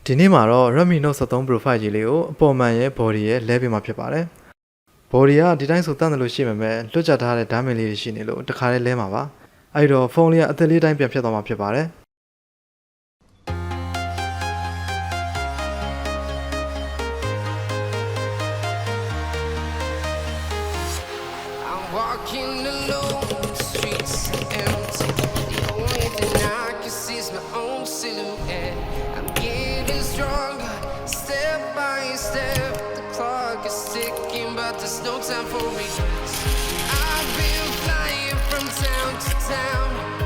ဒီနေ့မှာတော့ Redmi Note 13 Pro 5G လေးကိုအပေါ်မှန်ရဲ့ body ရဲ့ လဲပေးမှာဖြစ်ပါတယ် body ကဒီတိုင်းဆိုတန်းတယ်လို့ရှိမှပဲလွတ်ကျထားတဲ့ damage လေးတွေရှိနေလို့တခါလေးလဲမှာပါအဲ့တော့ဖုန်းလေးကအသက်လေးတိုင်းပြန်ဖြစ်သွားမှာဖြစ်ပါတယ်Walking alone, the streets are empty. The only thing I can see is my own silhouette. I'm getting stronger, step by step. The clock is ticking, but there's no time for regrets. I've been flying from town to town.